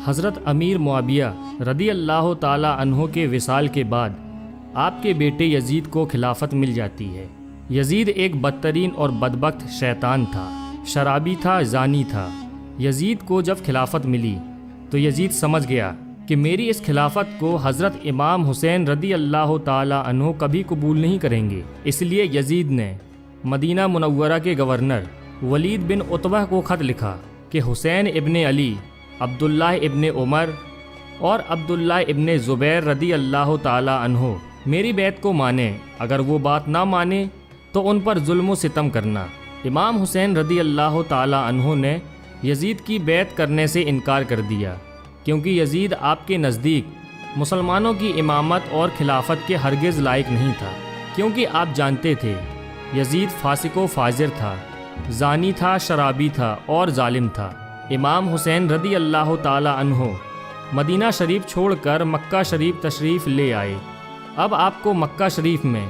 حضرت امیر معاویہ رضی اللہ تعالی عنہ کے وصال کے بعد آپ کے بیٹے یزید کو خلافت مل جاتی ہے۔ یزید ایک بدترین اور بدبخت شیطان تھا، شرابی تھا، زانی تھا۔ یزید کو جب خلافت ملی تو یزید سمجھ گیا کہ میری اس خلافت کو حضرت امام حسین رضی اللہ تعالی عنہ کبھی قبول نہیں کریں گے۔ اس لیے یزید نے مدینہ منورہ کے گورنر ولید بن عتبہ کو خط لکھا کہ حسین ابن علی، عبداللہ ابن عمر اور عبداللہ ابن زبیر رضی اللہ تعالی عنہ میری بیعت کو مانیں، اگر وہ بات نہ مانے تو ان پر ظلم و ستم کرنا۔ امام حسین رضی اللہ تعالی عنہ نے یزید کی بیعت کرنے سے انکار کر دیا، کیونکہ یزید آپ کے نزدیک مسلمانوں کی امامت اور خلافت کے ہرگز لائق نہیں تھا، کیونکہ آپ جانتے تھے یزید فاسق و فاجر تھا، زانی تھا، شرابی تھا اور ظالم تھا۔ امام حسین رضی اللہ تعالی عنہ مدینہ شریف چھوڑ کر مکہ شریف تشریف لے آئے۔ اب آپ کو مکہ شریف میں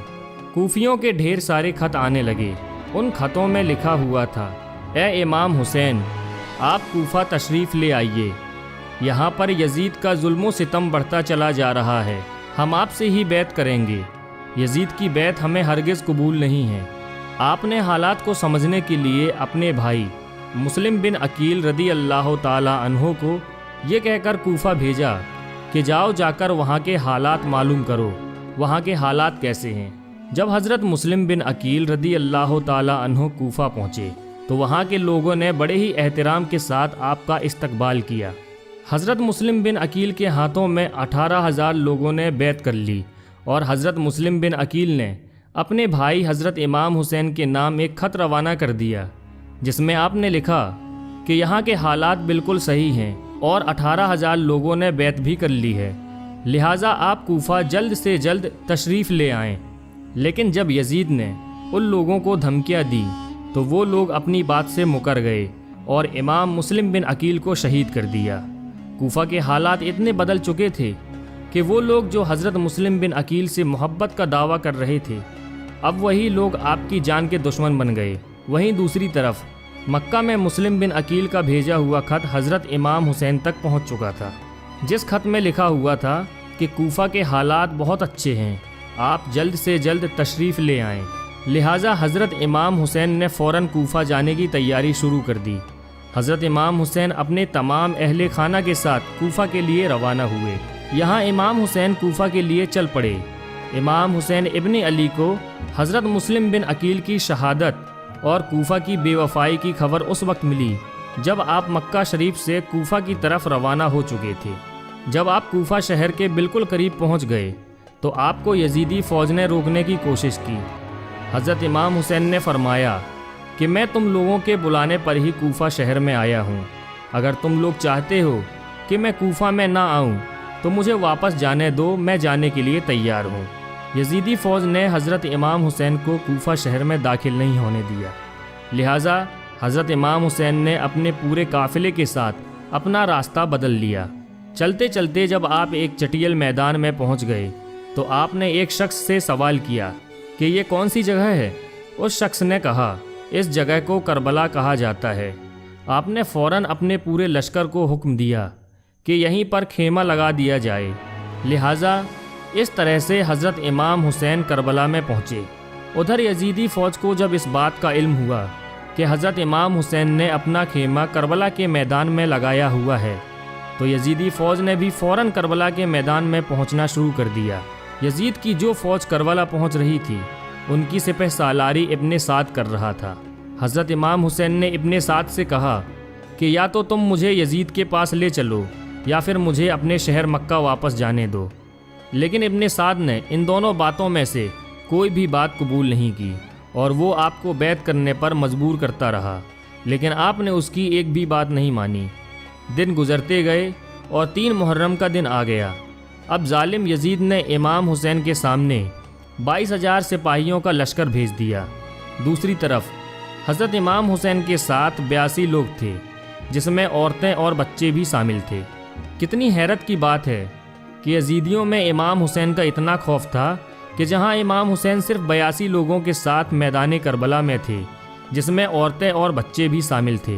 کوفیوں کے ڈھیر سارے خط آنے لگے۔ ان خطوں میں لکھا ہوا تھا، اے امام حسین، آپ کوفہ تشریف لے آئیے، یہاں پر یزید کا ظلم و ستم بڑھتا چلا جا رہا ہے، ہم آپ سے ہی بیعت کریں گے، یزید کی بیعت ہمیں ہرگز قبول نہیں ہے۔ آپ نے حالات کو سمجھنے کے لیے اپنے بھائی مسلم بن عقیل رضی اللہ تعالی عنہ کو یہ کہہ کر کوفہ بھیجا کہ جاؤ، جا کر وہاں کے حالات معلوم کرو، وہاں کے حالات کیسے ہیں۔ جب حضرت مسلم بن عقیل رضی اللہ تعالی عنہ کوفہ پہنچے تو وہاں کے لوگوں نے بڑے ہی احترام کے ساتھ آپ کا استقبال کیا۔ حضرت مسلم بن عقیل کے ہاتھوں میں 18,000 لوگوں نے بیعت کر لی، اور حضرت مسلم بن عقیل نے اپنے بھائی حضرت امام حسین کے نام ایک خط روانہ کر دیا، جس میں آپ نے لکھا کہ یہاں کے حالات بالکل صحیح ہیں اور 18,000 لوگوں نے بیعت بھی کر لی ہے، لہٰذا آپ کوفہ جلد سے جلد تشریف لے آئیں۔ لیکن جب یزید نے ان لوگوں کو دھمکیاں دی تو وہ لوگ اپنی بات سے مکر گئے اور امام مسلم بن عقیل کو شہید کر دیا۔ کوفہ کے حالات اتنے بدل چکے تھے کہ وہ لوگ جو حضرت مسلم بن عقیل سے محبت کا دعویٰ کر رہے تھے، اب وہی لوگ آپ کی جان کے دشمن بن گئے۔ وہیں دوسری طرف مکہ میں مسلم بن عقیل کا بھیجا ہوا خط حضرت امام حسین تک پہنچ چکا تھا، جس خط میں لکھا ہوا تھا کہ کوفہ کے حالات بہت اچھے ہیں، آپ جلد سے جلد تشریف لے آئیں۔ لہٰذا حضرت امام حسین نے فوراً کوفہ جانے کی تیاری شروع کر دی۔ حضرت امام حسین اپنے تمام اہل خانہ کے ساتھ کوفہ کے لیے روانہ ہوئے۔ یہاں امام حسین کوفہ کے لیے چل پڑے۔ امام حسین ابن علی کو حضرت مسلم بن عقیل کی شہادت اور کوفہ کی بے وفائی کی خبر اس وقت ملی جب آپ مکہ شریف سے کوفہ کی طرف روانہ ہو چکے تھے۔ جب آپ کوفہ شہر کے بالکل قریب پہنچ گئے تو آپ کو یزیدی فوج نے روکنے کی کوشش کی۔ حضرت امام حسین نے فرمایا کہ میں تم لوگوں کے بلانے پر ہی کوفہ شہر میں آیا ہوں، اگر تم لوگ چاہتے ہو کہ میں کوفہ میں نہ آؤں تو مجھے واپس جانے دو، میں جانے کے لیے تیار ہوں۔ یزیدی فوج نے حضرت امام حسین کو کوفہ شہر میں داخل نہیں ہونے دیا، لہٰذا حضرت امام حسین نے اپنے پورے قافلے کے ساتھ اپنا راستہ بدل لیا۔ چلتے چلتے جب آپ ایک چٹیل میدان میں پہنچ گئے تو آپ نے ایک شخص سے سوال کیا کہ یہ کون سی جگہ ہے؟ اس شخص نے کہا اس جگہ کو کربلا کہا جاتا ہے۔ آپ نے فوراً اپنے پورے لشکر کو حکم دیا کہ یہیں پر خیمہ لگا دیا جائے، لہٰذا اس طرح سے حضرت امام حسین کربلا میں پہنچے۔ ادھر یزیدی فوج کو جب اس بات کا علم ہوا کہ حضرت امام حسین نے اپنا خیمہ کربلا کے میدان میں لگایا ہوا ہے تو یزیدی فوج نے بھی فوراً کربلا کے میدان میں پہنچنا شروع کر دیا۔ یزید کی جو فوج کربلا پہنچ رہی تھی ان کی سپہ سالاری ابن سعد کر رہا تھا۔ حضرت امام حسین نے ابن سعد سے کہا کہ یا تو تم مجھے یزید کے پاس لے چلو یا پھر مجھے اپنے شہر مکہ واپس جانے دو، لیکن ابن سعد نے ان دونوں باتوں میں سے کوئی بھی بات قبول نہیں کی اور وہ آپ کو بیعت کرنے پر مجبور کرتا رہا، لیکن آپ نے اس کی ایک بھی بات نہیں مانی۔ دن گزرتے گئے اور 3 محرم کا دن آ گیا۔ اب ظالم یزید نے امام حسین کے سامنے 22,000 سپاہیوں کا لشکر بھیج دیا۔ دوسری طرف حضرت امام حسین کے ساتھ 82 لوگ تھے، جس میں عورتیں اور بچے بھی شامل تھے۔ کتنی حیرت کی بات ہے کہ یزیدیوں میں امام حسین کا اتنا خوف تھا کہ جہاں امام حسین صرف 82 لوگوں کے ساتھ میدان کربلا میں تھے، جس میں عورتیں اور بچے بھی شامل تھے،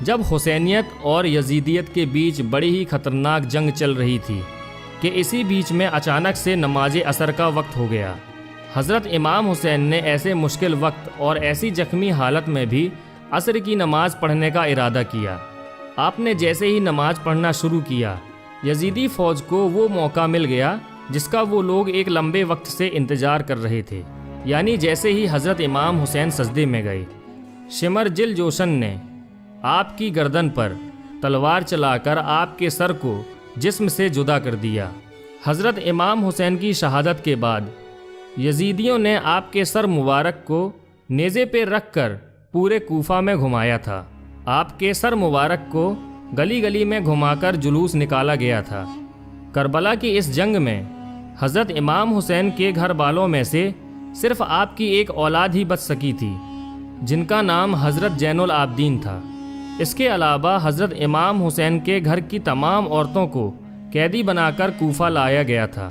جب حسینیت اور یزیدیت کے بیچ بڑی ہی خطرناک جنگ چل رہی تھی کہ اسی بیچ میں اچانک سے نماز عصر کا وقت ہو گیا۔ حضرت امام حسین نے ایسے مشکل وقت اور ایسی زخمی حالت میں بھی عصر کی نماز پڑھنے کا ارادہ کیا۔ آپ نے جیسے ہی نماز پڑھنا شروع کیا، یزیدی فوج کو وہ موقع مل گیا جس کا وہ لوگ ایک لمبے وقت سے انتظار کر رہے تھے، یعنی جیسے ہی حضرت امام حسین سجدے میں گئے، شمر جل جوشن نے آپ کی گردن پر تلوار چلا کر آپ کے سر کو جسم سے جدا کر دیا۔ حضرت امام حسین کی شہادت کے بعد یزیدیوں نے آپ کے سر مبارک کو نیزے پہ رکھ کر پورے کوفہ میں گھمایا تھا۔ آپ کے سر مبارک کو گلی گلی میں گھما کر جلوس نکالا گیا تھا۔ کربلا کی اس جنگ میں حضرت امام حسین کے گھر والوں میں سے صرف آپ کی ایک اولاد ہی بچ سکی تھی، جن کا نام حضرت زین العابدین تھا۔ اس کے علاوہ حضرت امام حسین کے گھر کی تمام عورتوں کو قیدی بنا کر کوفہ لایا گیا تھا۔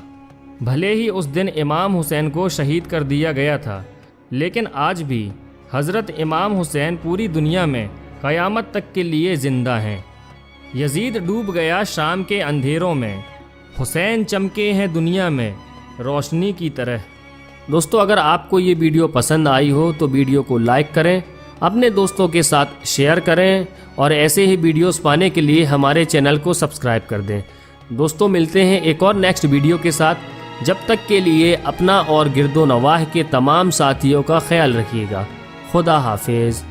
بھلے ہی اس دن امام حسین کو شہید کر دیا گیا تھا، لیکن آج بھی حضرت امام حسین پوری دنیا میں قیامت تک کے لیے زندہ ہیں۔ یزید ڈوب گیا شام کے اندھیروں میں، حسین چمکے ہیں دنیا میں روشنی کی طرح۔ دوستو، اگر آپ کو یہ ویڈیو پسند آئی ہو تو ویڈیو کو لائک کریں، اپنے دوستوں کے ساتھ شیئر کریں اور ایسے ہی ویڈیوز پانے کے لیے ہمارے چینل کو سبسکرائب کر دیں۔ دوستو، ملتے ہیں ایک اور نیکسٹ ویڈیو کے ساتھ۔ جب تک کے لیے اپنا اور گرد و نواح کے تمام ساتھیوں کا خیال رکھیے گا۔ خدا حافظ۔